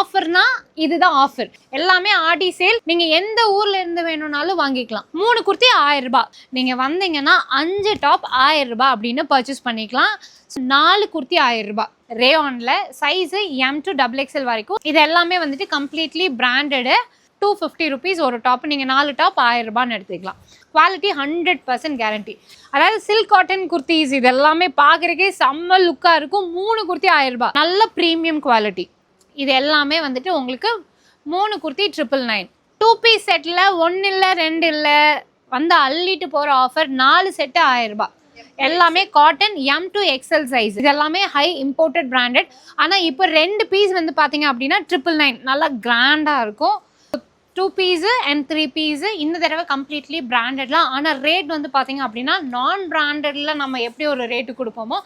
ஆஃபர்னா இதுதான் ஆஃபர். எல்லாமே ஆடி சேல். நீங்க எந்த ஊர்ல இருந்து வேணும்னாலும் வாங்கிக்கலாம். 3 குர்த்தி 1000 ரூபாய். நீங்க வந்தீங்கன்னா 5 டாப் 1000 ரூபாய் அப்படின்னு பர்ச்சேஸ் பண்ணிக்கலாம். 4 குர்த்தி 1000 ரூபாய். ரேயான்ல சைஸ் M to XXL வரைக்கும். இது எல்லாமே வந்துட்டு கம்ப்ளீட்லி பிராண்டட். 250 rupees ஒரு டாப். நீங்க 4 டாப் 1000 ரூபாய்னு எடுத்துக்கலாம். Quality 100% guarantee. அதாவது சில்க் காட்டன் குர்த்திஸ் இது எல்லாமே பார்க்கறதுக்கே செம்ம லுக்கா இருக்கும். 3 குர்த்தி 1000 ரூபாய். நல்ல பிரீமியம் குவாலிட்டி. இது எல்லாமே வந்துட்டு உங்களுக்கு 3 குர்த்தி 999. 2 பீஸ் செட்டில் 1 இல்லை 2 இல்லை வந்து அள்ளிட்டு போகிற ஆஃபர். 4 செட்டு 1000 ரூபாய். எல்லாமே cotton M to XL size. இது எல்லாமே ஹை இம்போர்ட்டட் பிராண்டட். ஆனால் இப்போ 2 பீஸ் வந்து பார்த்தீங்க அப்படின்னா 999 நல்லா கிராண்டாக இருக்கும். 2 பீஸ் அண்ட் 3 பீஸ் இந்த தடவை கம்ப்ளீட்லி பிராண்டட்லாம். ஆனால் ரேட் வந்து பார்த்தீங்க அப்படின்னா நான் பிராண்டடில் நம்ம எப்படி ஒரு ரேட்டு கொடுப்போமோ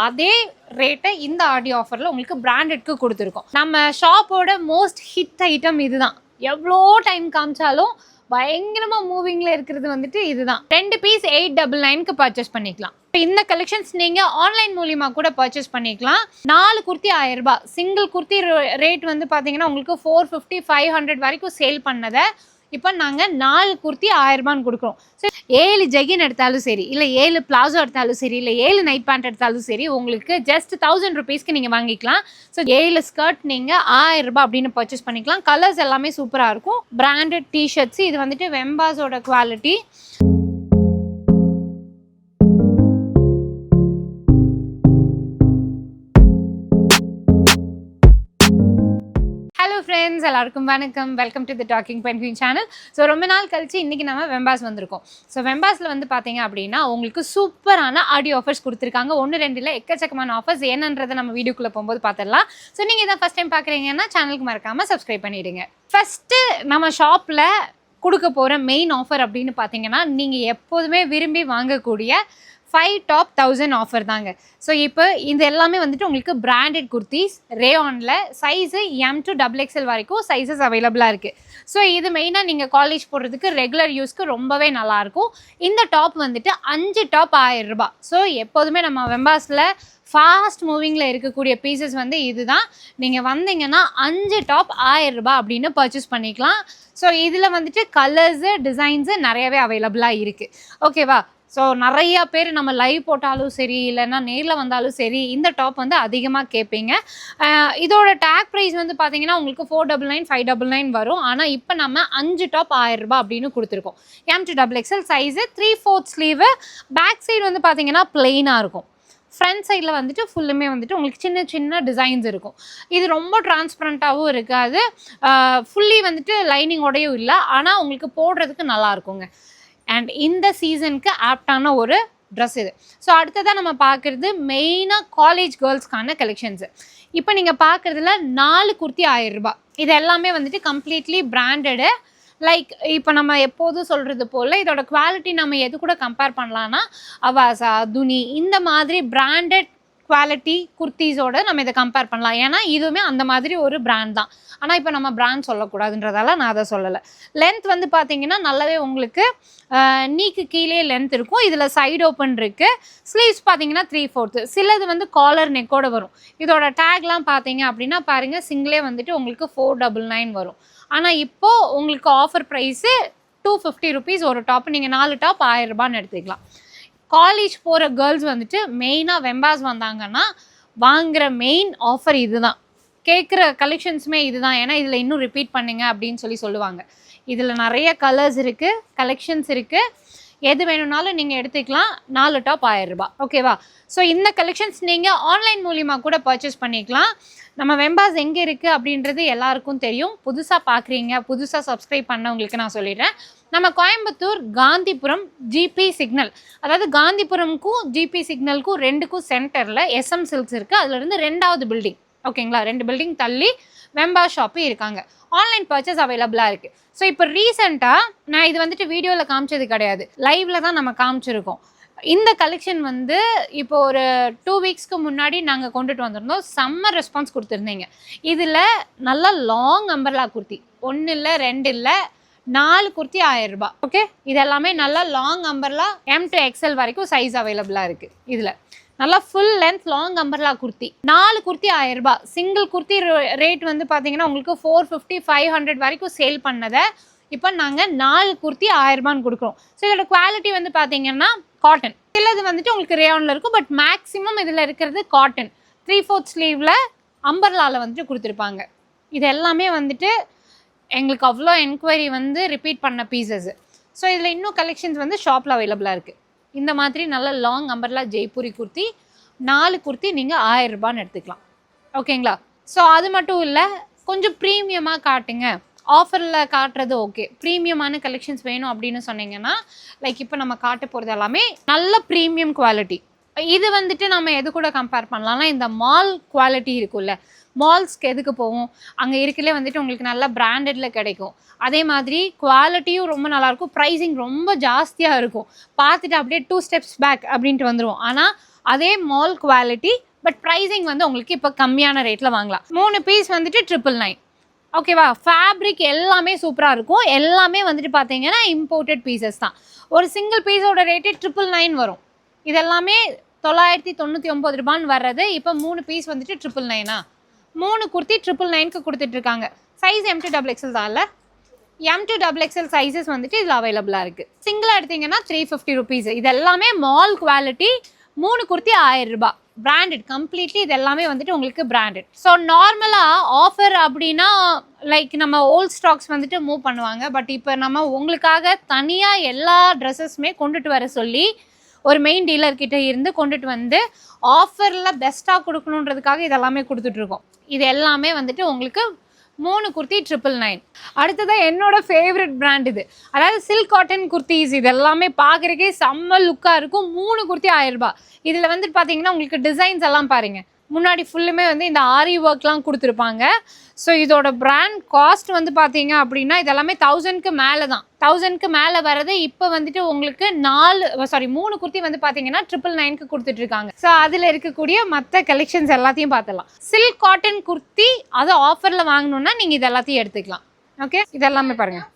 அதே ரேட்டை இந்த ஆடி ஆஃபரில் உங்களுக்கு பிராண்டட்க்கு கொடுத்துருக்கோம். நம்ம ஷாப்போட மோஸ்ட் ஹிட் ஐட்டம் இதுதான். எவ்வளோ டைம் காமிச்சாலும் பயங்கரமா மூவிங்ல இருக்கிறது வந்துட்டு இதுதான். 2 பீஸ் 899க்கு பர்ச்சேஸ் பண்ணிக்கலாம். இந்த கலெக்ஷன்ஸ் நீங்க ஆன்லைன் மூலியமா கூட பர்ச்சேஸ் பண்ணிக்கலாம். 4 குர்த்தி 1000 ரூபாய். சிங்கிள் குர்த்தி ரேட் வந்து பாத்தீங்கன்னா உங்களுக்கு 450 500 வரைக்கும் சேல் பண்ணதை இப்போ நாங்கள் 4 குர்த்தி 1000 ரூபான்னு கொடுக்குறோம். ஸோ 7 ஜெகின் எடுத்தாலும் சரி, இல்லை 7 பிளாசோ எடுத்தாலும் சரி, இல்லை 7 நைட் பேண்ட் எடுத்தாலும் சரி, உங்களுக்கு ஜஸ்ட் 1000 ருபீஸ்க்கு நீங்கள் வாங்கிக்கலாம். ஸோ 7 ஸ்கர்ட் நீங்கள் 1000 ரூபாய் அப்படின்னு பர்ச்சேஸ் பண்ணிக்கலாம். கலர்ஸ் எல்லாமே சூப்பராக இருக்கும். Branded t-shirts. இது வந்துட்டு வெம்பாஸோட குவாலிட்டி. ஃப்ரெண்ட்ஸ் எல்லாருக்கும் வணக்கம். Welcome to the talking penguin channel. So ரொம்ப நாள் கழிச்சு இன்றைக்கி நம்ம வெம்பாஸ் வந்திருக்கோம். ஸோ வெம்பாஸில் வந்து பார்த்தீங்க அப்படின்னா உங்களுக்கு சூப்பரான ஆடியோ ஆஃபர்ஸ் கொடுத்துருக்காங்க. 1 2 எக்கச்சக்கமான ஆஃபர்ஸ் என்னன்றதை நம்ம வீடியோக்குள்ளே போகும்போது பார்த்துடலாம். ஸோ நீங்கள் இதான் ஃபஸ்ட் டைம் பார்க்குறீங்கன்னா சேனலுக்கு மறக்காமல் சப்ஸ்கிரைப் பண்ணிவிடுங்க. ஃபஸ்ட்டு நம்ம ஷாப்பில் கொடுக்க போகிற மெயின் ஆஃபர் அப்படின்னு பார்த்தீங்கன்னா நீங்கள் எப்போதுமே விரும்பி வாங்கக்கூடிய 5 டாப் 1000 ஆஃபர் தாங்க. ஸோ இப்போ இது எல்லாமே வந்துட்டு உங்களுக்கு பிராண்டட் குர்த்திஸ். ரேயானில் சைஸு M to XXL வரைக்கும் சைஸஸ் அவைலபிளாக இருக்குது. ஸோ இது மெயினாக நீங்கள் காலேஜ் போடுறதுக்கு ரெகுலர் யூஸ்க்கு ரொம்பவே நல்லாயிருக்கும். இந்த டாப் வந்துட்டு 5 டாப் 1000 ரூபாய். ஸோ எப்போதுமே நம்ம வெம்பாஸில் ஃபாஸ்ட் மூவிங்கில் இருக்கக்கூடிய பீசஸ் வந்து இதுதான். நீங்கள் வந்தீங்கன்னா 5 டாப் 1000 ரூபாய் அப்படின்னு பர்ச்சேஸ் பண்ணிக்கலாம். ஸோ இதில் வந்துட்டு கலர்ஸு டிசைன்ஸு நிறையவே அவைலபிளாக இருக்குது. ஓகேவா? ஸோ நிறையா பேர் நம்ம லைவ் போட்டாலும் சரி, இல்லைன்னா நேரில் வந்தாலும் சரி, இந்த டாப் வந்து அதிகமாக கேட்பீங்க. இதோட டேக் ப்ரைஸ் வந்து பார்த்தீங்கன்னா உங்களுக்கு 499 599 வரும். ஆனால் இப்போ நம்ம 5 டாப் 1000 ரூபாய் அப்படின்னு கொடுத்துருக்கோம். M to XXL size. 3/4 sleeve. Back side வந்து பார்த்தீங்கன்னா பிளெயினாக இருக்கும். ஃப்ரண்ட் சைடில் வந்துட்டு ஃபுல்லுமே வந்துட்டு உங்களுக்கு சின்ன சின்ன டிசைன்ஸ் இருக்கும். இது ரொம்ப டிரான்ஸ்பரண்ட்டாகவும் இருக்காது. ஃபுல்லி வந்துட்டு லைனிங்கோடையும் இல்லை. ஆனால் உங்களுக்கு போடுறதுக்கு நல்லா இருக்குங்க. அண்ட் இந்த சீசனுக்கு ஆப்டான ஒரு ட்ரெஸ் இது. ஸோ அடுத்ததாக நம்ம பார்க்குறது மெயினாக காலேஜ் கேர்ள்ஸ்க்கான கலெக்ஷன்ஸு. இப்போ நீங்கள் பார்க்குறதுல 4 குர்த்தி 1000 ரூபாய். இது எல்லாமே வந்துட்டு கம்ப்ளீட்லி பிராண்டடு. லைக் இப்போ நம்ம எப்போதும் சொல்கிறது போல் இதோட குவாலிட்டி நம்ம எது கூட கம்பேர் பண்ணலான்னா அவாசா, துனி இந்த மாதிரி பிராண்டட் குவாலிட்டி குர்த்திஸோடு நம்ம இதை கம்பேர் பண்ணலாம். ஏன்னா இதுவுமே அந்த மாதிரி ஒரு பிராண்ட் தான். ஆனால் இப்போ நம்ம பிராண்ட் சொல்லக்கூடாதுன்றதால நான் அதை சொல்லலை. லென்த் வந்து பார்த்தீங்கன்னா நல்லாவே உங்களுக்கு நீக்கு கீழே லென்த் இருக்கும். இதில் சைடு ஓப்பன் இருக்குது. ஸ்லீவ்ஸ் பார்த்தீங்கன்னா 3/4. சிலது வந்து காலர் நெக்கோடு வரும். இதோட டேக்லாம் பார்த்தீங்க அப்படின்னா பாருங்கள், சிங்கிளே வந்துட்டு உங்களுக்கு 499 வரும். ஆனால் இப்போது உங்களுக்கு ஆஃபர் ப்ரைஸு 250 ருபீஸ் ஒரு டாப். நீங்கள் 4 டாப் 1000 ரூபான்னு எடுத்துக்கலாம். காலேஜ் போகிற கேர்ள்ஸ் வந்துட்டு மெயினாக வெம்பாஸ் வந்தாங்கன்னா வாங்குகிற மெயின் ஆஃபர் இது தான். கேட்குற கலெக்ஷன்ஸுமே இது தான். ஏன்னா இதில் இன்னும் ரிப்பீட் பண்ணுங்க அப்படின்னு சொல்லுவாங்க. இதில் நிறைய கலர்ஸ் இருக்குது, கலெக்ஷன்ஸ் இருக்குது. எது வேணும்னாலும் நீங்கள் எடுத்துக்கலாம். 4 டாப் 1000 ரூபாய். ஓகேவா? ஸோ இந்த கலெக்ஷன்ஸ் நீங்கள் ஆன்லைன் மூலிமா கூட பர்ச்சேஸ் பண்ணிக்கலாம். நம்ம வெம்பாஸ் எங்கே இருக்குது அப்படின்றது எல்லாருக்கும் தெரியும். புதுசாக பார்க்குறீங்க, புதுசாக சப்ஸ்கிரைப் பண்ணவங்களுக்கு நான் சொல்லிடுறேன். நம்ம கோயம்புத்தூர் காந்திபுரம் ஜிபி சிக்னல், அதாவது காந்திபுரம்க்கும் ஜிபி சிக்னலுக்கும் 2க்கும் சென்டரில் SM சில்க்ஸ் இருக்குது. அதுலேருந்து 2வது பில்டிங். ஓகேங்களா? 2 பில்டிங் தள்ளி வெம்பா ஷாப்பு இருக்காங்க. ஆன்லைன் பர்ச்சேஸ் அவைலபிளாக இருக்குது. ஸோ இப்போ ரீசெண்டாக நான் இது வந்துட்டு வீடியோவில் காமிச்சது கிடையாது, லைவில் தான் நம்ம காமிச்சிருக்கோம். இந்த கலெக்ஷன் வந்து இப்போ ஒரு 2 வீக்ஸ்க்கு முன்னாடி நாங்கள் கொண்டுட்டு வந்திருந்தோம். செம்ம ரெஸ்பான்ஸ் கொடுத்துருந்தீங்க. இதில் நல்லா லாங் அம்பர்லா குர்த்தி 1 இல்லை 2 இல்லை 4 குர்த்தி 1000 ரூபாய். ஓகே, இது எல்லாமே நல்லா long umbrella M to XL வரைக்கும் சைஸ் அவைலபிளாக இருக்குது. இதில் நல்லா full length long umbrella kurti. 4 kurti 1000 ரூபாய். சிங்கிள் குர்த்தி ரேட் வந்து பார்த்தீங்கன்னா உங்களுக்கு 450 500 வரைக்கும் சேல் பண்ணதை இப்போ நாங்கள் 4 குர்த்தி 1000 ரூபான்னு கொடுக்குறோம். ஸோ இதோட குவாலிட்டி வந்து பார்த்தீங்கன்னா காட்டன். சிலது வந்துட்டு உங்களுக்கு ரேயானில் இருக்கும், பட் மேக்ஸிமம் இதில் இருக்கிறது காட்டன். 3/4 ஸ்லீவில் அம்பர்லாவில் வந்துட்டு கொடுத்துருப்பாங்க. இது எல்லாமே வந்துட்டு எங்களுக்கு அவ்வளோ என்கொயரி வந்து ரிப்பீட் பண்ண பீசஸ். ஸோ இதில் இன்னும் கலெக்ஷன்ஸ் வந்து ஷாப்பில் அவைலபிளாக இருக்குது. இந்த மாதிரி நல்ல லாங் அம்பர்லா ஜெய்ப்பூரி குர்த்தி 4 குர்த்தி நீங்கள் 1000 ரூபான்னு எடுத்துக்கலாம். ஓகேங்களா? ஸோ அது மட்டும் இல்லை, கொஞ்சம் ப்ரீமியமாக காட்டுங்க, ஆஃபரில் காட்டுறது ஓகே. ப்ரீமியமான கலெக்ஷன்ஸ் வேணும் அப்படின்னு சொன்னீங்கன்னா லைக் இப்போ நம்ம காட்ட போகிறது எல்லாமே நல்ல ப்ரீமியம் குவாலிட்டி. இது வந்துட்டு நம்ம எது கூட கம்பேர் பண்ணலாம்னா இந்த மால் குவாலிட்டி இருக்குல்ல, மால்ஸ்க்கு எதுக்கு போவோம், அங்கே இருக்கலே வந்துட்டு உங்களுக்கு நல்லா பிராண்டடில் கிடைக்கும். அதே மாதிரி குவாலிட்டியும் ரொம்ப நல்லாயிருக்கும், ப்ரைஸிங் ரொம்ப ஜாஸ்தியாக இருக்கும். பார்த்துட்டு அப்படியே 2 ஸ்டெப்ஸ் பேக் அப்படின்ட்டு வந்துடுவோம். ஆனால் அதே மால் குவாலிட்டி பட் ப்ரைஸிங் வந்து உங்களுக்கு இப்போ கம்மியான ரேட்டில் வாங்கலாம். 3 பீஸ் வந்துட்டு 999. ஓகேவா? ஃபேப்ரிக் எல்லாமே சூப்பராக இருக்கும். எல்லாமே வந்துட்டு பார்த்தீங்கன்னா இம்போர்ட்டட் பீசஸ் தான். ஒரு சிங்கிள் பீஸோட ரேட்டு 999 வரும். இதெல்லாமே 999 ரூபான்னு வர்றது இப்போ 3 பீஸ் வந்துட்டு 999. 3 குர்த்தி 999க்கு கொடுத்துட்ருக்காங்க. சைஸ் M2XXL தான் இல்லை, M2XXL சைஸஸ் வந்துட்டு இதில் அவைலபிளாக இருக்குது. சிங்கிளாக எடுத்திங்கன்னா 350 ருபீஸ். இது எல்லாமே மால் குவாலிட்டி. 3 குர்த்தி 1000 ரூபாய். Branded completely. இது எல்லாமே வந்துட்டு உங்களுக்கு பிராண்டட். ஸோ நார்மலாக ஆஃபர் அப்படின்னா லைக் நம்ம ஓல்ட் ஸ்டாக்ஸ் வந்துட்டு மூவ் பண்ணுவாங்க. பட் இப்போ நம்ம உங்களுக்காக தனியாக எல்லா ட்ரெஸ்ஸஸுமே கொண்டுட்டு வர சொல்லி ஒரு மெயின் டீலர்கிட்ட இருந்து கொண்டுட்டு வந்து ஆஃபரில் பெஸ்ட்டாக கொடுக்கணுன்றதுக்காக இதெல்லாமே கொடுத்துட்ருக்கோம். இது எல்லாமே வந்துட்டு உங்களுக்கு 3 குர்த்தி 999. அடுத்ததாக என்னோட ஃபேவரட் பிராண்ட் இது. அதாவது சில்க் காட்டன் குர்த்திஸ். இது எல்லாமே பார்க்குறக்கே செம்ம லுக்காக இருக்கும். 3 குர்த்தி 1000 ரூபாய். இதில் வந்துட்டு பார்த்தீங்கன்னா உங்களுக்கு டிசைன்ஸ் எல்லாம் பாருங்கள். முன்னாடி ஃபுல்லுமே வந்து இந்த ஆரி ஒர்க்லாம் கொடுத்துருப்பாங்க. ஸோ இதோட பிராண்ட் காஸ்ட் வந்து பார்த்தீங்க அப்படின்னா இதெல்லாமே 1000க்கு மேலே தான். 1000க்கு மேலே வர்றது இப்போ வந்துட்டு உங்களுக்கு 3 குர்த்தி வந்து பார்த்தீங்கன்னா 999க்கு கொடுத்துட்ருக்காங்க. ஸோ அதில் இருக்கக்கூடிய மற்ற கலெக்ஷன்ஸ் எல்லாத்தையும் பார்த்துடலாம். சில்க் காட்டன் குர்த்தி அது ஆஃபரில் வாங்கணுன்னா நீங்கள் இது எல்லாத்தையும் எடுத்துக்கலாம். ஓகே, இதெல்லாமே பாருங்கள்.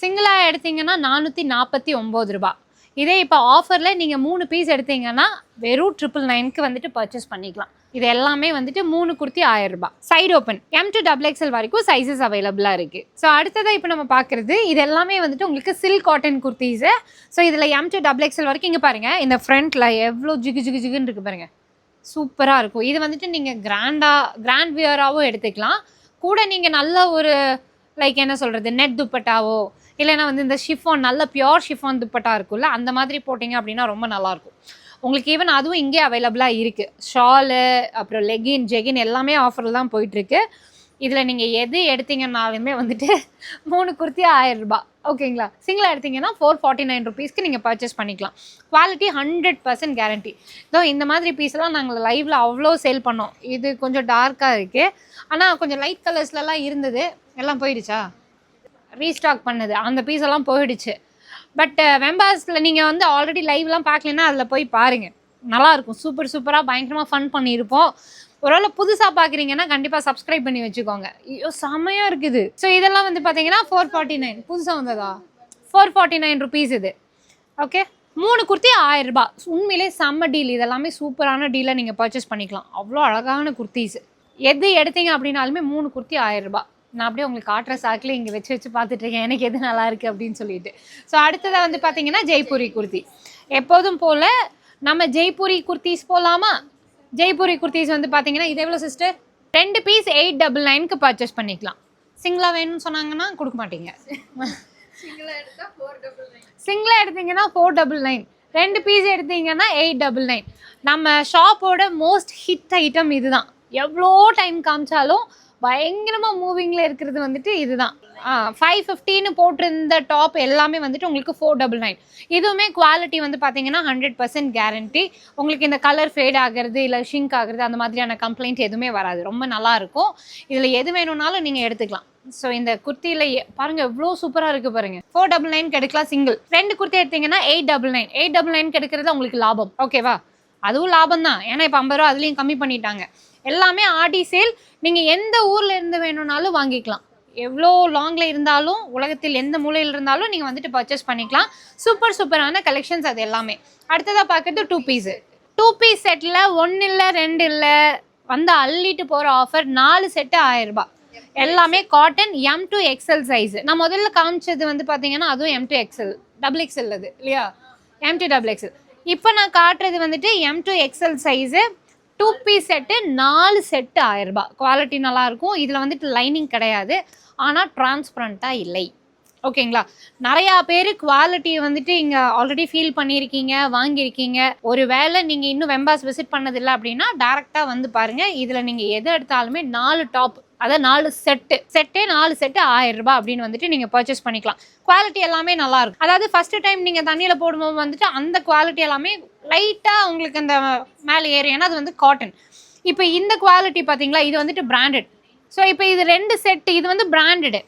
சிங்கிளாக எடுத்திங்கன்னா 449 ரூபாய். இதே இப்போ ஆஃபரில் நீங்கள் 3 பீஸ் எடுத்தீங்கன்னா வெறும் 999க்கு வந்துட்டு பர்ச்சேஸ் பண்ணிக்கலாம். இது எல்லாமே வந்துட்டு 3 குர்த்தி 1000 ரூபாய். சைடு ஓப்பன் M2XXL வரைக்கும் சைஸஸ் அவைலபிளாக இருக்குது. ஸோ அடுத்ததாக இப்போ நம்ம பார்க்குறது இது எல்லாமே வந்துட்டு உங்களுக்கு சில்க் காட்டன் குர்த்திஸு. ஸோ இதில் M2XXL வரைக்கும் இங்கே பாருங்கள். இந்த ஃப்ரண்ட்டில் எவ்வளோ ஜிகுன்னு இருக்குது பாருங்கள், சூப்பராக இருக்கும். இது வந்துட்டு நீங்கள் கிராண்ட் வியராகவும் எடுத்துக்கலாம். கூட நீங்கள் நல்ல ஒரு லைக் என்ன சொல்கிறது, நெட் துப்பட்டாவோ இல்லைனா வந்து இந்த ஷிஃபான் நல்ல பியோர் ஷிஃபான் துப்பட்டா இருக்குல்ல, அந்த மாதிரி போட்டிங்க அப்படின்னா ரொம்ப நல்லாயிருக்கும். உங்களுக்கு ஈவன் அதுவும் இங்கே அவைலபிளாக இருக்குது. ஷாலு அப்புறம் லெகின் ஜெகின் எல்லாமே ஆஃபரில் தான் போயிட்டுருக்கு. இதில் நீங்கள் எது எடுத்தீங்கன்னாலுமே வந்துட்டு 3 குர்த்தி 1000 ரூபாய். ஓகேங்களா? சிங்கிளாக எடுத்திங்கன்னா 449 ருபீஸ்க்கு நீங்கள் பர்ச்சேஸ் பண்ணிக்கலாம். Quality 100% guarantee. இதோ இந்த மாதிரி பீஸ்லாம் நாங்கள் லைவில் அவ்வளோ சேல் பண்ணோம். இது கொஞ்சம் டார்க்காக இருக்குது, ஆனால் கொஞ்சம் லைட் கலர்ஸ்லலாம் இருந்தது, எல்லாம் போயிடுச்சா? ரீஸ்டாக் பண்ணது அந்த பீஸ் எல்லாம் போயிடுச்சு. பட் வெம்பாஸில் நீங்கள் வந்து ஆல்ரெடி லைவ்லாம் பார்க்கலன்னா அதில் போய் பாருங்கள், நல்லாயிருக்கும். சூப்பராக பயங்கரமாக ஃபன் பண்ணியிருப்போம். ஒருவேளை புதுசாக பார்க்குறீங்கன்னா கண்டிப்பாக சப்ஸ்கிரைப் பண்ணி வச்சுக்கோங்க. ஐயோ செம்மையாக இருக்குது. ஸோ இதெல்லாம் வந்து பார்த்தீங்கன்னா 449. புதுசாக வந்ததா? 449 ருபீஸ் இது. ஓகே, 3 குர்த்தி 1000 ரூபாய். உண்மையிலே செம்ம டீல். இதெல்லாமே சூப்பரான டீலை நீங்கள் பர்ச்சேஸ் பண்ணிக்கலாம். அவ்வளோ அழகான குர்த்திஸ். எது எடுத்தீங்க அப்படின்னாலுமே 3 குர்த்தி 1000 ரூபாய். நான் அப்படியே உங்களுக்கு காட்டுற சாக்கில் இங்கே வச்சு பார்த்துட்ருக்கேன் எனக்கு எது நல்லா இருக்குது அப்படின்னு சொல்லிட்டு. ஸோ அடுத்ததாக வந்து பார்த்தீங்கன்னா ஜெய்ப்பூரி குர்த்தி. எப்போதும் போல் நம்ம ஜெய்ப்பூரி குர்த்திஸ் போகலாமா? ஜெய்ப்பூரி குர்த்திஸ் வந்து பார்த்தீங்கன்னா இது எவ்வளோ சிஸ்டர்? 2 பீஸ் 899க்கு பர்ச்சேஸ் பண்ணிக்கலாம். சிங்கிளாக வேணும்னு சொன்னாங்கன்னா கொடுக்க மாட்டீங்க. சிங்கிளாக எடுத்தீங்கன்னா 499. 2 பீஸ் எடுத்தீங்கன்னா 899. நம்ம ஷாப்போட மோஸ்ட் ஹிட் ஐட்டம் இதுதான். எவ்வளோ டைம் காமிச்சாலும் பயங்கரமாக மூவிங்கில் இருக்கிறது வந்துட்டு இதுதான். 550ன்னு போட்டிருந்த டாப் எல்லாமே வந்துட்டு உங்களுக்கு 499. இதுவுமே குவாலிட்டி வந்து பார்த்தீங்கன்னா 100% கேரண்டி. உங்களுக்கு இந்த கலர் ஃபேட் ஆகிறது இல்லை ஷிங்க் ஆகிறது அந்த மாதிரியான கம்ப்ளைண்ட் எதுவுமே வராது. ரொம்ப நல்லாயிருக்கும். இதில் எது வேணும்னாலும் நீங்கள் எடுத்துக்கலாம். ஸோ இந்த குர்த்தியில் பாருங்கள் எவ்வளோ சூப்பராக இருக்குது பாருங்கள். 499 எடுக்கலாம் சிங்கிள். 2 குர்த்தி எடுத்திங்கன்னா 899. 899 எடுக்கிறது உங்களுக்கு லாபம். ஓகேவா? அதுவும் லாபம் தான், ஏன்னா இப்போ 50 ரூபா அதுலேயும் கம்மி பண்ணிட்டாங்க. எல்லாமே ஆடி சேல். நீங்கள் எந்த ஊரில் இருந்து வேணும்னாலும் வாங்கிக்கலாம். எவ்வளோ லாங்கில் இருந்தாலும் உலகத்தில் எந்த மூலையில் இருந்தாலும் நீங்கள் வந்துட்டு பர்ச்சேஸ் பண்ணிக்கலாம். சூப்பரான கலெக்ஷன்ஸ் அது எல்லாமே. அடுத்ததாக பார்க்குறது 2 பீஸு. 2 பீஸ் செட்டில் 1 இல்லை 2 இல்லை வந்து அள்ளிட்டு போகிற ஆஃபர் 4 செட்டு 1000 ரூபாய். எல்லாமே cotton M to XL size. நான் முதல்ல காமிச்சது வந்து பார்த்தீங்கன்னா அதுவும் M to XL double XL அது இல்லையா, M to XXL. இப்போ நான் காட்டுறது வந்துட்டு M to XL size 2 piece set 4 set 1000 ரூபாய். குவாலிட்டி நல்லாயிருக்கும். இதில் வந்துட்டு லைனிங் கிடையாது, ஆனால் டிரான்ஸ்பரண்ட்டாக இல்லை. ஓகேங்களா. நிறையா பேர் குவாலிட்டியை வந்துட்டு இங்கே ஆல்ரெடி ஃபீல் பண்ணியிருக்கீங்க, வாங்கியிருக்கீங்க. ஒரு வேளை நீங்கள் இன்னும் வெம்பாஸ் விசிட் பண்ணதில்லை அப்படின்னா டேரெக்டாக வந்து பாருங்கள். இதில் நீங்கள் எது எடுத்தாலுமே 4 டாப், அதாவது 4 செட்டே 4 செட்டு 1000 ரூபாய் அப்படின்னு வந்துட்டு நீங்கள் பர்ச்சேஸ் பண்ணிக்கலாம். குவாலிட்டி எல்லாமே நல்லாயிருக்கும். அதாவது ஃபஸ்ட்டு டைம் நீங்கள் தண்ணியில் போடும்போது வந்துட்டு அந்த குவாலிட்டி எல்லாமே லைட்டாக உங்களுக்கு அந்த மேலே ஏறும், ஏன்னா அது வந்து காட்டன். இப்போ இந்த குவாலிட்டி பார்த்தீங்களா, இது வந்துட்டு பிராண்டட். ஸோ இப்போ இது 2 செட்டு, இது வந்து பிராண்டடு.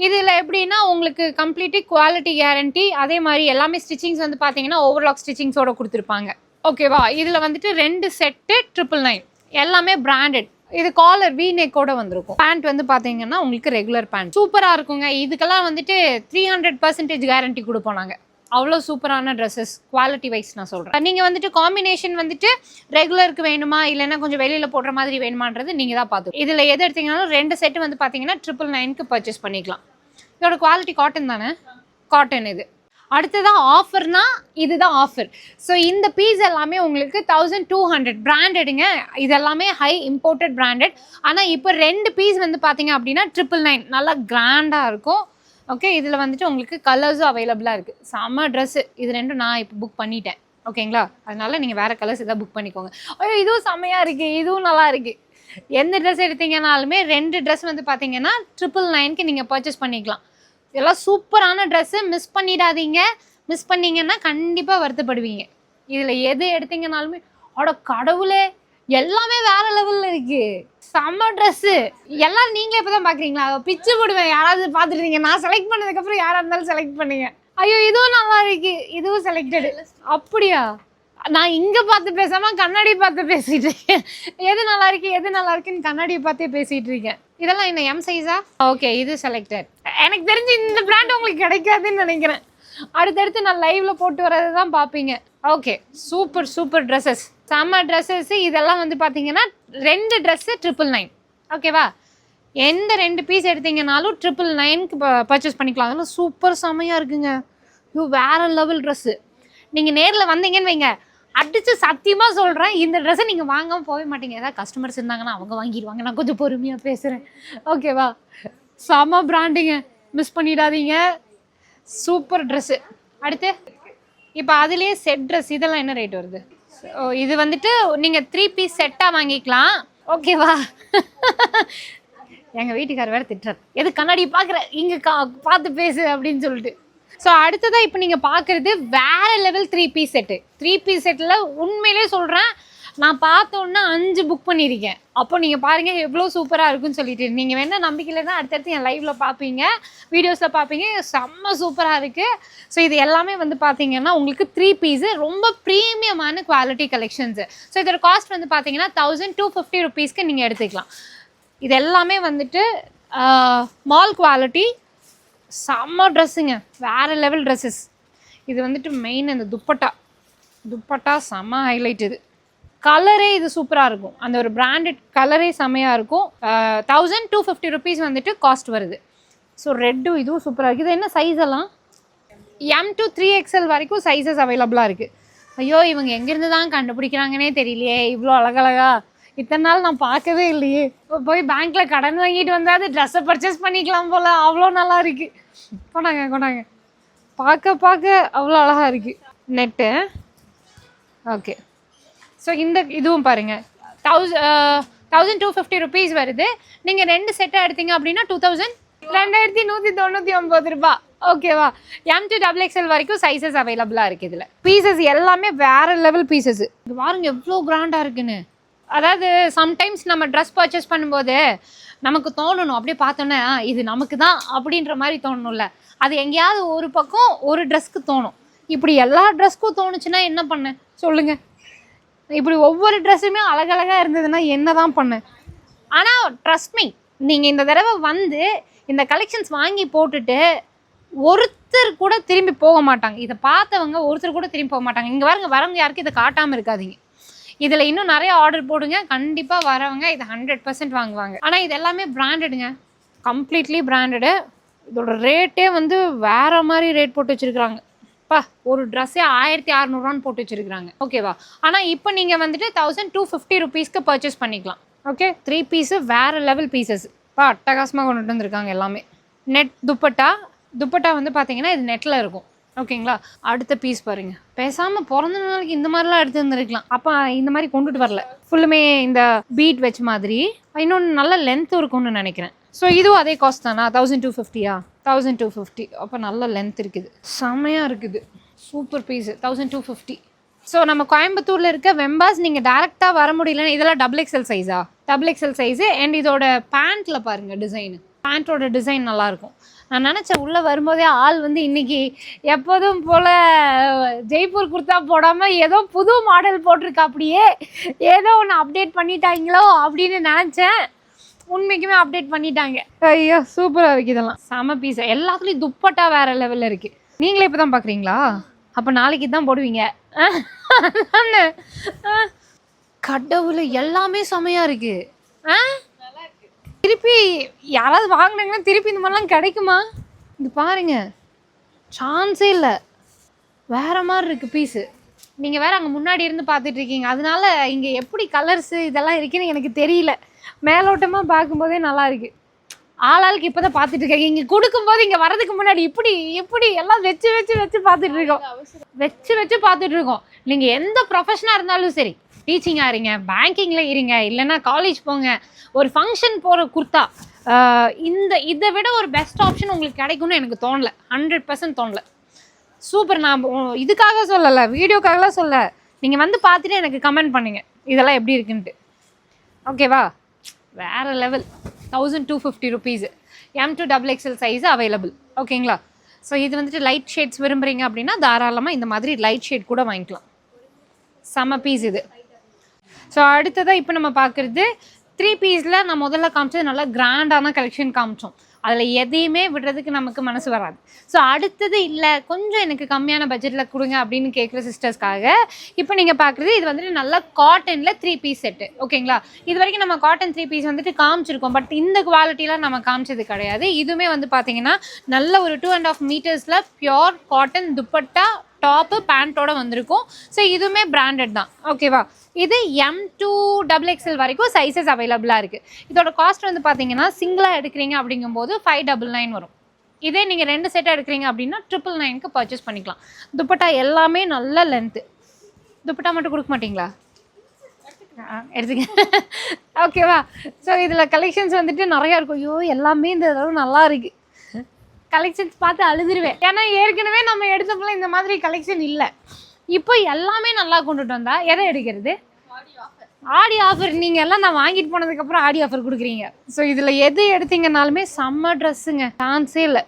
இதில் எப்படின்னா உங்களுக்கு கம்ப்ளீட்லி குவாலிட்டி கேரண்டி. அதே மாதிரி எல்லாமே ஸ்டிச்சிங்ஸ் வந்து பார்த்தீங்கன்னா ஓவர்லாக் ஸ்டிச்சிங்ஸோட கொடுத்துருப்பாங்க. ஓகேவா. இதில் வந்துட்டு 2 செட்டு 999 எல்லாமே பிராண்டட். இது காலர் வி நெக்கோட வந்திருக்கும். பேண்ட் வந்து பார்த்தீங்கன்னா உங்களுக்கு ரெகுலர் பேண்ட் சூப்பராக இருக்குங்க. இதுக்கெல்லாம் வந்துட்டு 300% கேரண்டி கொடுப்போம் நாங்கள். அவ்வளோ சூப்பரான ட்ரெஸ்ஸஸ் குவாலிட்டி வைஸ் நான் சொல்கிறேன். நீங்கள் வந்துட்டு காம்பினேஷன் வந்துட்டு ரெகுலருக்கு வேணுமா இல்லைன்னா கொஞ்சம் வெளியில் போடுற மாதிரி வேணுமான்றது நீங்கள் தான் பார்த்து. இதில் எது எடுத்தீங்கன்னாலும் 2 செட்டு வந்து பார்த்தீங்கன்னா 999க்கு பர்ச்சேஸ் பண்ணிக்கலாம். இதோட குவாலிட்டி காட்டன் தானே, காட்டன் இது. அடுத்ததான் ஆஃபர்னா இதுதான் ஆஃபர். ஸோ இந்த பீஸ் எல்லாமே உங்களுக்கு 1200 பிராண்டடுங்க. இது எல்லாமே ஹை இம்போர்ட்டட் பிராண்டட். ஆனால் இப்போ 2 பீஸ் வந்து பார்த்தீங்க அப்படின்னா 999 நல்லா கிராண்டாக இருக்கும். ஓகே. இதில் வந்துட்டு உங்களுக்கு கலர்ஸும் அவைலபிளாக இருக்குது. செம்ம ட்ரெஸ்ஸு. இது 2ம் நான் இப்போ புக் பண்ணிட்டேன். ஓகேங்களா. அதனால நீங்கள் வேறு கலர்ஸ் எதாவது புக் பண்ணிக்கோங்க. ஐயோ இதுவும் செம்மையாக இருக்குது, இதுவும் நல்லா இருக்குது. எந்த ட்ரெஸ் எடுத்தீங்கனாலுமே 2 ட்ரெஸ் வந்து பார்த்தீங்கன்னா 999க்கு நீங்கள் பர்ச்சேஸ் பண்ணிக்கலாம். இதெல்லாம் சூப்பரான ட்ரெஸ்ஸு, மிஸ் பண்ணிடாதீங்க. மிஸ் பண்ணிங்கன்னா கண்டிப்பாக வருத்தப்படுவீங்க. இதில் எது எடுத்தீங்கனாலுமே அட கடவுளே எல்லாமே வேற லெவலில் இருக்குது. செம்ம ட்ரெஸ்ஸு. எல்லாம் நீங்களே இப்போ தான் பார்க்குறீங்களா, பிச்சு போடுவேன். யாராவது பார்த்துருந்தீங்க, நான் செலக்ட் பண்ணதுக்கப்புறம் யாராக இருந்தாலும் செலக்ட் பண்ணுங்க. ஐயோ இதுவும் நல்லா இருக்கு, இதுவும் செலக்டடு. அப்படியா, நான் இங்கே பார்த்து பேசாமல் கண்ணாடி பார்த்து பேசிகிட்டு இருக்கேன். எது நல்லா இருக்கு எது நல்லா இருக்குன்னு கண்ணாடியை பார்த்தே பேசிகிட்டு இருக்கேன். இதெல்லாம் என்ன M சைஸா? ஓகே இது செலக்டட். எனக்கு தெரிஞ்சு இந்த பிராண்ட் உங்களுக்கு கிடைக்காதுன்னு நினைக்கிறேன். அடுத்தடுத்து நான் லைவ்ல போட்டு வரது தான் பார்ப்பீங்க. ஓகே சூப்பர் சூப்பர் ட்ரெஸ்ஸஸ், செம்ம ட்ரெஸ்ஸஸ். இதெல்லாம் வந்து பார்த்தீங்கன்னா 2 ட்ரெஸ்ஸு 999. ஓகேவா. எந்த 2 பீஸ் எடுத்தீங்கனாலும் 999க்கு பர்ச்சேஸ் பண்ணிக்கலாம். அதெல்லாம் சூப்பர் செம்மையாக இருக்குங்க. ஐயோ வேற லெவல் ட்ரெஸ்ஸு. நீங்கள் நேரில் வந்தீங்கன்னு வைங்க, அடித்து சத்தியமாக சொல்கிறேன் இந்த ட்ரெஸ்ஸை நீங்கள் வாங்காமல் போகவே மாட்டீங்க. ஏதாவது கஸ்டமர்ஸ் இருந்தாங்கன்னா அவங்க வாங்கிடுவாங்க. நான் கொஞ்சம் பொறுமையாக பேசுகிறேன். ஓகேவா. செம்ம பிராண்டுங்க, மிஸ் பண்ணிடாதீங்க. Super dress. அடுத்து இப்போ அதுலேயே செட் ட்ரெஸ், இதெல்லாம் என்ன ரேட் வருது? இது வந்துட்டு நீங்கள் 3 பீஸ் செட்டாக வாங்கிக்கலாம். ஓகேவா. எங்கள் வீட்டுக்காரர் வேறு திட்டுறாரு, எது கண்ணாடி பார்க்குற இங்கே பார்த்து பேசு அப்படின்னு சொல்லிட்டு. ஸோ அடுத்ததாக இப்போ நீங்கள் பார்க்குறது வேறு லெவல் 3 பீஸ் செட்டு. 3 பீஸ் செட்டில் உண்மையிலே சொல்கிறேன், நான் பார்த்தோன்னா 5 புக் பண்ணியிருக்கேன். அப்போ நீங்கள் பாருங்கள் எவ்வளோ சூப்பராக இருக்குன்னு சொல்லிட்டு. நீங்கள் வேணால் நம்பிக்கையில்னா அடுத்தடுத்து என் லைவில் பார்ப்பீங்க, வீடியோஸில் பார்ப்பீங்க. செம்ம சூப்பராக இருக்குது. ஸோ இது எல்லாமே வந்து பார்த்தீங்கன்னா உங்களுக்கு 3 பீஸு ரொம்ப ப்ரீமியமான குவாலிட்டி கலெக்ஷன்ஸு. ஸோ இதோட காஸ்ட் வந்து பார்த்தீங்கன்னா 1250 ருபீஸ்க்கு நீங்கள் எடுத்துக்கலாம். இது எல்லாமே வந்துட்டு மால் குவாலிட்டி, செம்ம ட்ரெஸ்ஸுங்க, வேறு லெவல் ட்ரெஸ்ஸஸ். இது வந்துட்டு மெயின் அந்த துப்பட்டா செம்ம ஹைலைட். இது கலரே இது சூப்பராக இருக்கும். அந்த ஒரு பிராண்டட் கலரே செம்மையாக இருக்கும். 1250 ருபீஸ் வந்துட்டு காஸ்ட் வருது. ஸோ ரெட்டும் இதுவும் சூப்பராக இருக்குது. இது என்ன சைஸ் எல்லாம்? M to 3XL வரைக்கும் சைஸஸ் அவைலபிளாக இருக்குது. ஐயோ இவங்க எங்கேருந்து தான் கண்டுபிடிக்கிறாங்கன்னே தெரியலையே, இவ்வளோ அழகழகா. இத்தனை நாள் நான் பார்க்கவே இல்லையே. போய் பேங்க்கில் கடன் வாங்கிட்டு வந்தால் ட்ரெஸ்ஸை பர்ச்சேஸ் பண்ணிக்கலாம் போல், அவ்வளோ நல்லா இருக்குது. கொண்டாங்க பார்க்க அவ்வளோ அழகாக இருக்குது. Net okay. ஸோ இந்த இதுவும் பாருங்கள் 1250 ருபீஸ் வருது. நீங்கள் 2 செட்டாக எடுத்தீங்க அப்படின்னா 2199 ரூபா. ஓகேவா. M to XXL வரைக்கும் சைஸஸ் அவைலபிளாக இருக்குது. இதில் பீசஸ் எல்லாமே வேறு லெவல் பீசஸ். இது பாருங்க எவ்வளோ கிராண்டாக இருக்குன்னு. அதாவது சம்டைம்ஸ் நம்ம ட்ரெஸ் பர்ச்சேஸ் பண்ணும்போது நமக்கு தோணணும், அப்படியே பார்த்தோன்னே இது நமக்கு தான் அப்படின்ற மாதிரி தோணணும்ல. அது எங்கேயாவது ஒரு பக்கம் ஒரு ட்ரெஸ்க்கு தோணும். இப்படி எல்லா ட்ரெஸ்க்கும் தோணுச்சுன்னா என்ன பண்ண சொல்லுங்கள். இப்படி ஒவ்வொரு ட்ரெஸ்ஸுமே அழகழகாக இருந்ததுன்னா என்ன தான் பண்ண. ஆனால் ட்ரஸ்ட் மீ, நீங்கள் இந்த தடவை வந்து இந்த கலெக்ஷன்ஸ் வாங்கி போட்டுட்டு ஒருத்தர் கூட திரும்பி போக மாட்டாங்க. இதை பார்த்தவங்க ஒருத்தர் கூட திரும்பி போக மாட்டாங்க. இங்கே வரவங்க யாருக்கும் இதை காட்டாமல் இருக்காதீங்க. இதில் இன்னும் நிறைய ஆர்டர் போடுங்க, கண்டிப்பாக வரவங்க இது 100% வாங்குவாங்க. ஆனால் இது எல்லாமே பிராண்டடுங்க, கம்ப்ளீட்லி பிராண்டடு. இதோட ரேட்டே வந்து வேறு மாதிரி ரேட் போட்டு வச்சுருக்குறாங்க. ஒரு ட்ரெஸ்ஸே 1600 போட்டு வச்சுருக்குறாங்க. ஓகேவா? ஆனால் இப்போ நீங்கள் வந்துட்டு 1250 ருபீஸ்க்கு பர்ச்சேஸ் பண்ணிக்கலாம். ஓகே, 3 பீஸு வேறு லெவல் பீசஸ். அட்டகாசமாக கொண்டுட்டு வந்திருக்காங்க எல்லாமே. நெட் துப்பட்டா வந்து பார்த்தீங்கன்னா இது நெட்டில் இருக்கும். ஓகேங்களா? அடுத்த பீஸ் பாருங்க, பேசாமல் பிறந்த நாளைக்கு இந்த மாதிரிலாம் எடுத்து வந்துருக்கலாம். அப்போ இந்த மாதிரி கொண்டுட்டு வரல, ஃபுல்லுமே இந்த பீட் வச்ச மாதிரி. இன்னொன்று நல்ல லென்த் இருக்கும்னு நினைக்கிறேன். ஸோ இதுவும் அதே காஸ்ட் தானா? 1250. 1250. அப்போ நல்ல லென்த் இருக்குது, செம்மையாக இருக்குது, சூப்பர் பீஸு. 1250. ஸோ நம்ம கோயம்புத்தூரில் இருக்க வெம்பாஸ் நீங்கள் டேரெக்டாக வர முடியலன்னு, இதெல்லாம் XXL சைஸா? XXL size. அண்ட் இதோட பேண்ட்டில் பாருங்கள் டிசைனு, பேண்ட்டோட டிசைன் நல்லாயிருக்கும். நான் நினச்சேன் உள்ளே வரும்போதே ஆள் வந்து இன்றைக்கி எப்போதும் போல் ஜெய்ப்பூர் குர்த்தா போடாமல் ஏதோ புது மாடல் போட்டிருக்கா, அப்படியே ஏதோ ஒன்று அப்டேட் பண்ணிட்டாங்களோ அப்படின்னு நினச்சேன். உண்மைக்குமே அப்டேட் பண்ணிட்டாங்க. ஐயோ சூப்பராக இருக்குது இதெல்லாம், செம பீஸ். எல்லாத்துலேயும் துப்பட்டா வேறு லெவலில் இருக்குது. நீங்களே இப்போ தான் பார்க்குறீங்களா? அப்போ நாளைக்கு தான் போடுவீங்க. கடவுள், எல்லாமே செமையாக இருக்குது. திருப்பி யாராவது வாங்கினாங்கன்னா திருப்பி இந்த மாதிரிலாம் கிடைக்குமா? இது பாருங்க, சான்ஸே இல்லை, வேறு மாதிரி இருக்குது பீஸு. நீங்கள் வேறு அங்கே முன்னாடி இருந்து பார்த்துட்டு இருக்கீங்க, அதனால இங்கே எப்படி கலர்ஸு இதெல்லாம் இருக்குன்னு எனக்கு தெரியல. மேலோட்டமாக பார்க்கும்போதே நல்லா இருக்குது. ஆளாளுக்கு இப்போ தான் பார்த்துட்டு இருக்காங்க. இங்கே கொடுக்கும்போது இங்கே வரதுக்கு முன்னாடி இப்படி எல்லாம் வச்சு பார்த்துட்டு இருக்கோம், வச்சு பார்த்துட்டு இருக்கோம். நீங்கள் எந்த ப்ரொஃபஷனாக இருந்தாலும் சரி, டீச்சிங்காக இருங்க, பேங்கிங்கில் இருங்க, இல்லைன்னா காலேஜ் போங்க, ஒரு ஃபங்க்ஷன் போகிற குர்த்தா, இதை விட ஒரு பெஸ்ட் ஆப்ஷன் உங்களுக்கு கிடைக்கும்னு எனக்கு தோணலை. 100% தோணலை. சூப்பர். நான் இதுக்காக சொல்லலை, வீடியோக்காகலாம் சொல்ல. நீங்கள் வந்து பார்த்துட்டு எனக்கு கமெண்ட் பண்ணுங்கள் இதெல்லாம் எப்படி இருக்குன்ட்டு. ஓகேவா? வேறு level. 1250 rupees. M2XXL size available. ஓகேங்களா? ஸோ இது வந்துட்டு லைட் ஷேட்ஸ் விரும்புகிறீங்க அப்படின்னா தாராளமாக இந்த மாதிரி லைட் ஷேட் கூட வாங்கிக்கலாம். செம்ம பீஸ் இது. ஸோ அடுத்ததாக இப்போ நம்ம பார்க்குறது 3 பீஸில் நான் முதல்ல காமிச்சது நல்லா கிராண்டான கலெக்ஷன் காமிச்சோம். அதில் எதையுமே விடுறதுக்கு நமக்கு மனசு வராது. ஸோ அடுத்தது இல்லை கொஞ்சம் எனக்கு கம்மியான பட்ஜெட்டில் கொடுங்க அப்படின்னு கேட்குற சிஸ்டர்ஸ்க்காக இப்போ நீங்கள் பார்க்குறது இது வந்துட்டு நல்லா காட்டனில் 3 பீஸ் செட்டு. ஓகேங்களா? இது வரைக்கும் நம்ம காட்டன் 3 பீஸ் வந்துட்டு காமிச்சிருக்கோம், பட் இந்த குவாலிட்டிலாம் நம்ம காமிச்சது கிடையாது. இதுவுமே வந்து பார்த்தீங்கன்னா நல்ல ஒரு 2.5 மீட்டர்ஸில் பியோர் காட்டன் துப்பட்டா டாப்பு பேண்ட்டோட வந்திருக்கும். ஸோ இதுவுமே பிராண்டட் தான். ஓகேவா? இது M2XXL வரைக்கும் சைஸஸ் அவைலபிளாக இருக்குது. இதோட காஸ்ட் வந்து பார்த்தீங்கன்னா சிங்கிளாக எடுக்கிறீங்க அப்படிங்கும்போது 599 வரும். இதே நீங்கள் 2 செட்டாக எடுக்கிறீங்க அப்படின்னா 999க்கு பர்ச்சேஸ் பண்ணிக்கலாம். துப்பட்டா எல்லாமே நல்ல லென்த்து. துப்பட்டா மட்டும் கொடுக்க மாட்டிங்களா? எடுத்துக்க. ஓகேவா? ஸோ இதில் கலெக்ஷன்ஸ் வந்துட்டு நிறையா இருக்கும். ஐயோ எல்லாமே இந்த தடவை நல்லா இருக்குது. கலெக்ஷன்ஸ் பார்த்து அழுதுருவேன். ஏன்னா ஏற்கனவே நம்ம எடுத்தப்பல இந்த மாதிரி கலெக்ஷன் இல்லை. இப்போ எல்லாமே நல்லா கொண்டுட்டு வந்தா எதை எடுக்கிறது? ஆடி ஆஃபர். நீங்கள் எல்லாம் நான் வாங்கிட்டு போனதுக்கப்புறம் ஆடி ஆஃபர் கொடுக்குறீங்க. ஸோ இதில் எது எடுத்தீங்கனாலுமே செம்ம ட்ரெஸ்ஸுங்க, சான்ஸே இல்லை.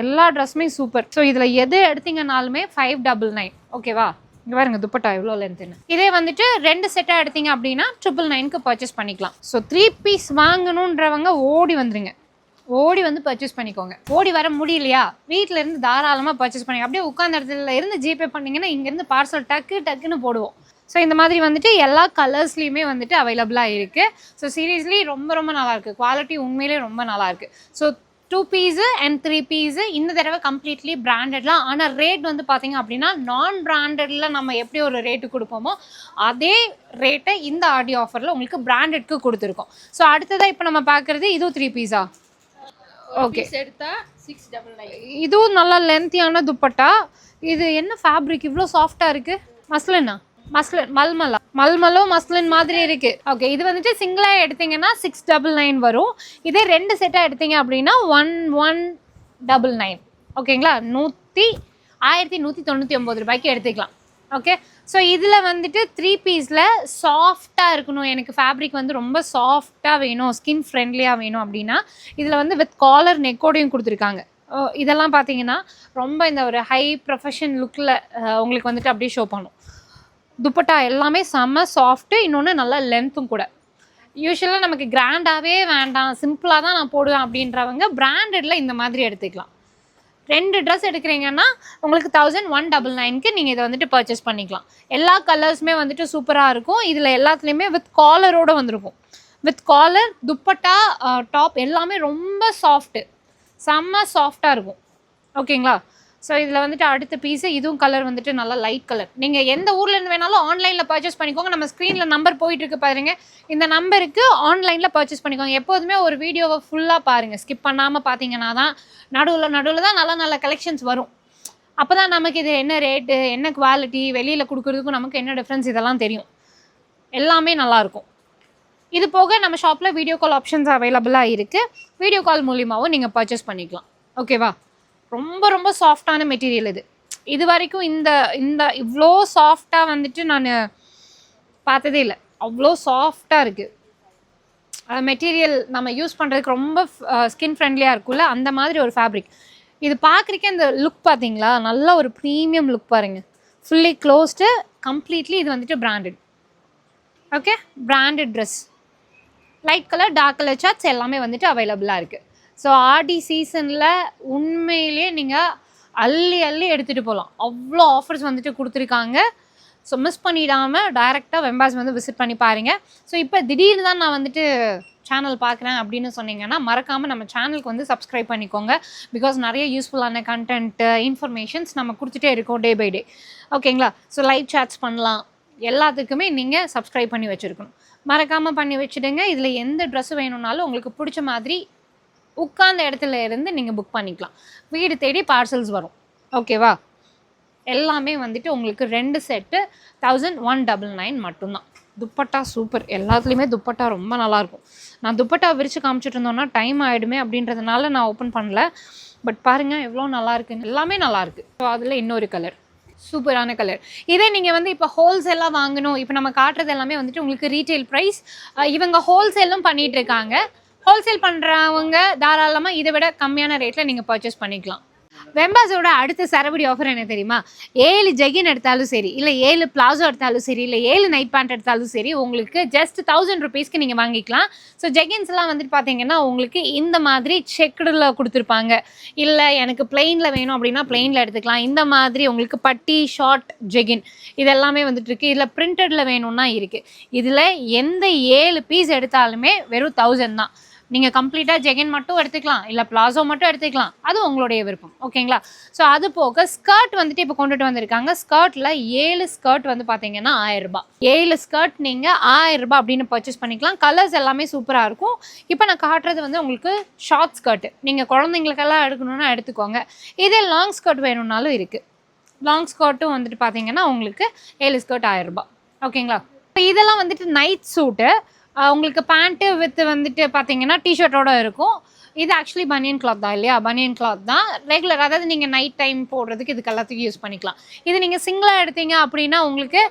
எல்லா ட்ரெஸ்ஸுமே சூப்பர். ஸோ இதில் எது எடுத்தீங்கனாலுமே 599. ஓகேவா? இங்கே பாருங்க துப்பட்டா எவ்வளோ லென்த்துன்னு. இதே வந்துட்டு 2 செட்டாக எடுத்தீங்க அப்படின்னா 999க்கு பர்ச்சேஸ் பண்ணிக்கலாம். ஸோ 3 பீஸ் வாங்கணுன்றவங்க ஓடி வந்துருங்க, ஓடி வந்து பர்ச்சேஸ் பண்ணிக்கோங்க. ஓடி வர முடியலையா வீட்டில் இருந்து தாராளமாக பர்ச்சேஸ் பண்ணி அப்படியே உட்காந்த இடத்துல இருந்து ஜிபே பண்ணிங்கன்னா இங்கேருந்து பார்சல் டக்குன்னு போடுவோம். ஸோ இந்த மாதிரி வந்துட்டு எல்லா கலர்ஸ்லேயுமே வந்துட்டு அவைலபிளாக இருக்குது. ஸோ சீரியஸ்லி ரொம்ப ரொம்ப நல்லாயிருக்கு. குவாலிட்டி உண்மையிலே ரொம்ப நல்லாயிருக்கு. ஸோ 2 பீஸு அண்ட் 3 பீஸு இந்த தடவை கம்ப்ளீட்லி பிராண்டட்லாம். ஆனால் ரேட் வந்து பார்த்திங்க அப்படின்னா நான் பிராண்டடில் நம்ம எப்படி ஒரு ரேட்டு கொடுப்போமோ அதே ரேட்டை இந்த ஆடி ஆஃபரில் உங்களுக்கு பிராண்டட்க்கு கொடுத்துருக்கோம். ஸோ அடுத்ததாக இப்போ நம்ம பார்க்குறது இதுவும் 3 பீஸா? ஓகே, இதுவும் நல்லா லென்த்தியான துப்பட்டா. இது என்ன ஃபேப்ரிக் இவ்வளோ சாஃப்டாக இருக்குது? மஸ்லினா? மல்மலோ மஸ்லின் மாதிரி இருக்குது. ஓகே, இது வந்துட்டு சிங்கிளாக எடுத்தீங்கன்னா 699 வரும். இதே 2 செட்டாக எடுத்தீங்க அப்படின்னா 1199. ஓகேங்களா? 1199 ரூபாய்க்கு எடுத்துக்கலாம். ஓகே, ஸோ இதில் வந்துட்டு 3 பீஸில் சாஃப்டாக இருக்கணும், எனக்கு ஃபேப்ரிக் வந்து ரொம்ப சாஃப்டாக வேணும், ஸ்கின் ஃப்ரெண்ட்லியாக வேணும் அப்படின்னா இதில் வந்து வித் காலர் நெக்கோடையும் கொடுத்துருக்காங்க. இதெல்லாம் பார்த்தீங்கன்னா ரொம்ப இந்த ஒரு ஹை ப்ரொஃபஷன் லுக்கில் உங்களுக்கு வந்துட்டு அப்படியே ஷோ பண்ணும். துப்பட்டா எல்லாமே செம்ம சாஃப்ட்டு, இன்னொன்று நல்லா லென்த்தும் கூட. யூஸ்வலாக நமக்கு கிராண்டாகவே வேண்டாம், சிம்பிளாக தான் நான் போடுவேன் அப்படின்றவங்க பிராண்டடில் இந்த மாதிரி எடுத்துக்கலாம். 2 ட்ரெஸ் எடுக்கிறீங்கன்னா உங்களுக்கு 1199க்கு நீங்கள் இதை வந்துட்டு பர்ச்சேஸ் பண்ணிக்கலாம். எல்லா கலர்ஸுமே வந்துட்டு சூப்பராக இருக்கும். இதில் எல்லாத்துலேயுமே வித் காலரோடு வந்திருக்கும். வித் காலர், துப்பட்டா, டாப் எல்லாமே ரொம்ப சாஃப்ட்டு, செம்ம சாஃப்டாக இருக்கும். ஓகேங்களா? ஸோ இதில் வந்துட்டு அடுத்த பீஸு, இதுவும் கலர் வந்துட்டு நல்லா லைட் கலர். நீங்கள் எந்த ஊர்லேருந்து வேணாலும் ஆன்லைனில் பர்ச்சேஸ் பண்ணிக்கோங்க. நம்ம ஸ்க்ரீனில் நம்பர் போயிட்டுருக்கு பாருங்க, இந்த நம்பருக்கு ஆன்லைனில் பர்ச்சேஸ் பண்ணிக்கோங்க. எப்போதுமே ஒரு வீடியோவை ஃபுல்லாக பாருங்கள், ஸ்கிப் பண்ணாமல் பார்த்தீங்கன்னா தான் நடுவில் தான் நல்ல நல்ல கலெக்ஷன்ஸ் வரும். அப்போ தான் நமக்கு இது என்ன ரேட்டு, என்ன குவாலிட்டி, வெளியில் கொடுக்குறதுக்கும் நமக்கு என்ன டிஃப்ரென்ஸ் இதெல்லாம் தெரியும். எல்லாமே நல்லாயிருக்கும். இது போக நம்ம ஷாப்பில் வீடியோ கால் ஆப்ஷன்ஸ் அவைலபிளாக இருக்குது. வீடியோ கால் மூலியமாகவும் நீங்கள் பர்ச்சேஸ் பண்ணிக்கலாம். ஓகேவா? ரொம்ப ரொம்ப சாஃப்டான மெட்டீரியல் இது. இது வரைக்கும் இந்த இவ்வளோ சாஃப்டாக வந்துட்டு நான் பார்த்ததே இல்லை. அவ்வளோ சாஃப்டாக இருக்குது. மெட்டீரியல் நம்ம யூஸ் பண்ணுறதுக்கு ரொம்ப ஸ்கின் ஃப்ரெண்ட்லியாக இருக்கும்ல, அந்த மாதிரி ஒரு ஃபேப்ரிக். இது பார்க்குறக்கே இந்த லுக் பார்த்தீங்களா, நல்ல ஒரு ப்ரீமியம் லுக் பாருங்கள். ஃபுல்லி க்ளோஸ்டு, கம்ப்ளீட்லி இது வந்துட்டு branded. Okay, branded dress. Light colour, dark colour charts எல்லாமே வந்துட்டு அவைலபிளாக இருக்குது. ஸோ ஆடி சீசனில் உண்மையிலேயே நீங்கள் அள்ளி எடுத்துகிட்டு போகலாம். அவ்வளோ ஆஃபர்ஸ் வந்துட்டு கொடுத்துருக்காங்க. ஸோ மிஸ் பண்ணிடாமல் டைரெக்டாக வெம்பாஸ் வந்து விசிட் பண்ணி பாருங்கள். ஸோ இப்போ திடீர்னு தான் நான் வந்துட்டு சேனல் பார்க்குறேன் அப்படின்னு சொன்னீங்கன்னா மறக்காமல் நம்ம சேனலுக்கு வந்து சப்ஸ்கிரைப் பண்ணிக்கோங்க. பிகாஸ் நிறைய யூஸ்ஃபுல்லான கண்டென்ட்டு, இன்ஃபர்மேஷன்ஸ் நம்ம கொடுத்துட்டே இருக்கோம் டே பை டே. ஓகேங்களா? ஸோ லைவ் சாட்ஸ் பண்ணலாம், எல்லாத்துக்குமே நீங்கள் சப்ஸ்கிரைப் பண்ணி வச்சுருக்கணும். மறக்காமல் பண்ணி வச்சுடுங்க. இதில் எந்த ட்ரெஸ்ஸு வேணும்னாலும் உங்களுக்கு பிடிச்ச மாதிரி உட்கார்ந்த இடத்துல இருந்து நீங்கள் புக் பண்ணிக்கலாம். வீடு தேடி பார்சல்ஸ் வரும். ஓகேவா? எல்லாமே வந்துட்டு உங்களுக்கு 2 செட்டு 1199 மட்டும்தான். துப்பட்டா சூப்பர். எல்லாத்துலேயுமே துப்பட்டா ரொம்ப நல்லாயிருக்கும். நான் துப்பட்டா விரித்து காமிச்சிட்டு இருந்தோன்னா டைம் ஆகிடுமே அப்படின்றதுனால நான் ஓப்பன் பண்ணல. பட் பாருங்கள் எவ்வளோ நல்லாயிருக்குன்னு. எல்லாமே நல்லாயிருக்கு. ஸோ அதில் இன்னொரு கலர், சூப்பரான கலர். இதே நீங்கள் வந்து இப்போ ஹோல்சேலாக வாங்கணும், இப்போ நம்ம காட்டுறது எல்லாமே வந்துட்டு உங்களுக்கு ரீட்டைல் ப்ரைஸ். இவங்க ஹோல்சேலும் பண்ணிகிட்டு இருக்காங்க. ஹோல்சேல் பண்ணுறவங்க தாராளமாக இதை விட கம்மியான ரேட்டில் நீங்கள் பர்ச்சேஸ் பண்ணிக்கலாம். வெம்பாஸோட அடுத்த சரவடி ஆஃபர் என்ன தெரியுமா? 7 ஜெகின் எடுத்தாலும் சரி, இல்லை 7 பிளாசோ எடுத்தாலும் சரி, இல்லை 7 நைட் பேண்ட் எடுத்தாலும் சரி, உங்களுக்கு ஜஸ்ட் 1000 ருபீஸ்க்கு நீங்கள் வாங்கிக்கலாம். ஸோ ஜெகின்ஸ்லாம் வந்துட்டு பார்த்தீங்கன்னா உங்களுக்கு இந்த மாதிரி செக்குடில் கொடுத்துருப்பாங்க. இல்லை எனக்கு பிளெயினில் வேணும் அப்படின்னா பிளெயினில் எடுத்துக்கலாம். இந்த மாதிரி உங்களுக்கு பட்டி ஷார்ட் ஜெகின் இதெல்லாமே வந்துட்டு இருக்குது. இதில் பிரிண்டடில் வேணும்னா இருக்குது. இதில் எந்த 7 பீஸ் எடுத்தாலுமே வெறும் 1000 தான். நீங்கள் கம்ப்ளீட்டாக ஜெகின் மட்டும் எடுத்துக்கலாம், இல்லை பிளாசோ மட்டும் எடுத்துக்கலாம். அது உங்களுடைய விருப்பம். ஓகேங்களா? ஸோ அது போக ஸ்கர்ட் வந்துட்டு இப்போ கொண்டுட்டு வந்திருக்காங்க. ஸ்கர்ட்டில் 7 ஸ்கர்ட் வந்து பார்த்தீங்கன்னா 1000 ரூபாய். 7 ஸ்கர்ட் நீங்கள் 1000 ரூபாய் அப்படின்னு பர்ச்சேஸ் பண்ணிக்கலாம். கலர்ஸ் எல்லாமே சூப்பராக இருக்கும். இப்போ நான் காட்டுறது வந்து உங்களுக்கு ஷார்ட் ஸ்கர்ட்டு. நீங்கள் குழந்தைங்களுக்கெல்லாம் எடுக்கணுன்னா எடுத்துக்கோங்க. இதே லாங் ஸ்கர்ட் வேணும்னாலும் இருக்குது. லாங் ஸ்கர்ட்டும் வந்துட்டு பார்த்தீங்கன்னா உங்களுக்கு 7 ஸ்கர்ட் 1000 ரூபாய். ஓகேங்களா? இப்போ இதெல்லாம் வந்துட்டு நைட் சூட்டு. உங்களுக்கு பேண்ட்டு வித் வந்துட்டு பார்த்தீங்கன்னா டிஷர்ட்டோடு இருக்கும். இது ஆக்சுவலி பனியன் கிளாத் தான் இல்லையா? பனியன் கிளாத் தான் ரெகுலர். அதாவது நீங்கள் நைட் டைம் போடுறதுக்கு இதுக்கு எல்லாத்துக்கும் யூஸ் பண்ணிக்கலாம். இது நீங்கள் சிங்கிளாக எடுத்தீங்க அப்படின்னா உங்களுக்கு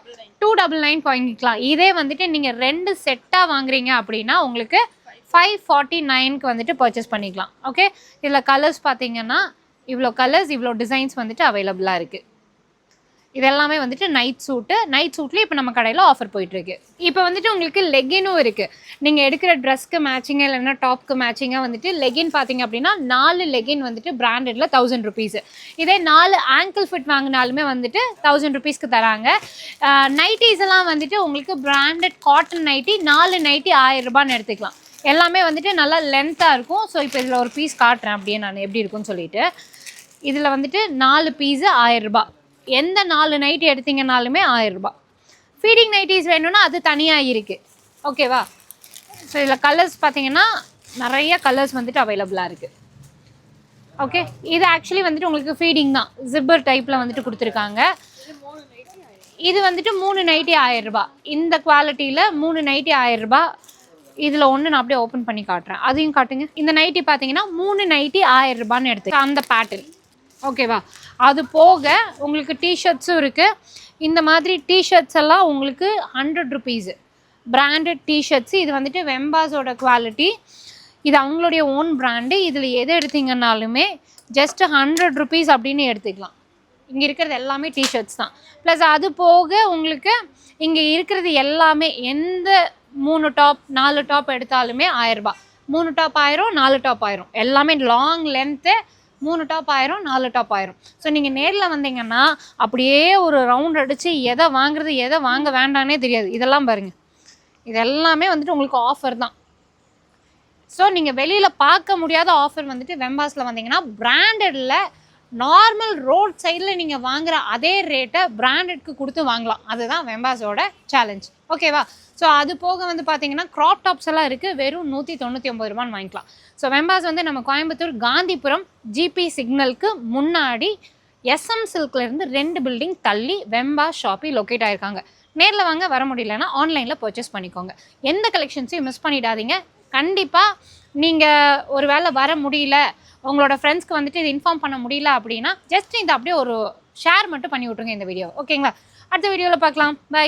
299 வாங்கிக்கலாம். இதே வந்துட்டு நீங்கள் 2 செட்டாக வாங்குறீங்க அப்படின்னா உங்களுக்கு 549க்கு வந்துட்டு பர்ச்சேஸ் பண்ணிக்கலாம். ஓகே, இதில் கலர்ஸ் பார்த்தீங்கன்னா இவ்வளோ கலர்ஸ், இவ்வளோ டிசைன்ஸ் வந்துட்டு அவைலபிளாக இருக்குது. இதெல்லாமே வந்துட்டு நைட் சூட்லேயே இப்போ நம்ம கடையில் ஆஃபர் போயிட்டுருக்கு. இப்போ வந்துட்டு உங்களுக்கு லெகினும் இருக்குது. நீங்கள் எடுக்கிற ட்ரெஸ்க்கு மேட்சிங்காக இல்லைன்னா டாப்க்கு மேட்சிங்காக வந்துட்டு லெகின் பார்த்தீங்க அப்படின்னா 4 லெகின் வந்துட்டு பிராண்டடில் 1000 ருபீஸ். இதே 4 ஆங்கிள் ஃபிட் வாங்கினாலுமே வந்துட்டு 1000 ருபீஸ்க்கு தராங்க. நைட்டிஸ் எல்லாம் வந்துட்டு உங்களுக்கு பிராண்டட் காட்டன் நைட்டி 4 நைட்டி 1000 ரூபான்னு எடுத்துக்கலாம். எல்லாமே வந்துட்டு நல்லா லென்த்தாக இருக்கும். ஸோ இப்போ இதில் ஒரு பீஸ் காட்டுறேன் அப்படியே நான் எப்படி இருக்குன்னு சொல்லிட்டு. இதில் வந்துட்டு 4 பீஸு 1000 ரூபாய். எந்த 4 நைட்டி எடுத்தீங்கனாலுமே 1000 ரூபாய். ஃபீடிங் நைட்டிஸ் வேணும்னா அது தனியாக இருக்குது. ஓகேவா? ஸோ இதில் கலர்ஸ் பார்த்தீங்கன்னா நிறைய கலர்ஸ் வந்துட்டு அவைலபிளாக இருக்குது. ஓகே, இது ஆக்சுவலி வந்துட்டு உங்களுக்கு ஃபீடிங் தான். ஜிப்பர் டைப்பில் வந்துட்டு கொடுத்துருக்காங்க. இது வந்துட்டு 3 நைட்டி 1000 ரூபாய். இந்த குவாலிட்டியில் 3 நைட்டி 1000 ரூபாய். இதில் ஒன்று நான் அப்படியே ஓப்பன் பண்ணி காட்டுறேன், அதையும் காட்டுங்க. இந்த நைட்டி பார்த்தீங்கன்னா 3 நைட்டி 1000 ரூபான்னு எடுத்து அந்த பேட்டர்ன். ஓகேவா? அது போக உங்களுக்கு டிஷர்ட்ஸும் இருக்குது. இந்த மாதிரி டிஷர்ட்ஸ் எல்லாம் உங்களுக்கு 100 ருபீஸு பிராண்டட் டிஷர்ட்ஸு. இது வந்துட்டு வெம்பாஸோட குவாலிட்டி. இது அவங்களுடைய ஓன் பிராண்டு. இதில் எது எடுத்தீங்கன்னாலுமே ஜஸ்ட் 100 ருபீஸ் அப்படின்னு எடுத்துக்கலாம். இங்கே இருக்கிறது எல்லாமே டிஷர்ட்ஸ் தான். ப்ளஸ் அது போக உங்களுக்கு இங்கே இருக்கிறது எல்லாமே எந்த 3 டாப் 4 டாப் எடுத்தாலுமே 1000 ரூபாய். 3 டாப் 1000, 4 டாப் 1000. எல்லாமே லாங் லென்த்து 3 டாப் ஆயிரும் 4 டாப் ஆயிரும். ஸோ நீங்கள் நேரில் வந்தீங்கன்னா அப்படியே ஒரு ரவுண்ட் அடித்து எதை வாங்குறது எதை வாங்க வேண்டானே தெரியாது. இதெல்லாம் பாருங்கள், இது எல்லாமே வந்துட்டு உங்களுக்கு ஆஃபர் தான். ஸோ நீங்கள் வெளியில் பார்க்க முடியாத ஆஃபர் வந்துட்டு வெம்பாஸில் வந்தீங்கன்னா பிராண்டடில் நார்மல் ரோட் சைடில் நீங்கள் வாங்குகிற அதே ரேட்டை பிராண்டட்க்கு கொடுத்து வாங்கலாம். அதுதான் வெம்பாஸோட சேலஞ்ச். ஓகேவா? ஸோ அது போக வந்து பார்த்தீங்கன்னா க்ராப் டாப்ஸ் எல்லாம் இருக்குது, வெறும் 199 ரூபான்னு வாங்கிக்கலாம். ஸோ வெம்பாஸ் வந்து நம்ம கோயம்புத்தூர் காந்திபுரம் ஜிபி சிக்னலுக்கு முன்னாடி SM சில்க்லேருந்து 2 பில்டிங் தள்ளி வெம்பாஸ் ஷாப்பி லொக்கேட் ஆகிருக்காங்க. நேரில் வாங்க, வர முடியலன்னா ஆன்லைனில் பர்ச்சேஸ் பண்ணிக்கோங்க. எந்த கலெக்ஷன்ஸையும் மிஸ் பண்ணிடாதீங்க. கண்டிப்பாக நீங்கள் ஒரு வேளை வர முடியல, உங்களோட ஃப்ரெண்ட்ஸ்க்கு வந்துட்டு இது இன்ஃபார்ம் பண்ண முடியல அப்படின்னா ஜஸ்ட் இதை அப்படியே ஒரு ஷேர் மட்டும் பண்ணி விட்ருங்க இந்த வீடியோ. ஓகேங்களா? அடுத்த வீடியோவில் பார்க்கலாம். பை.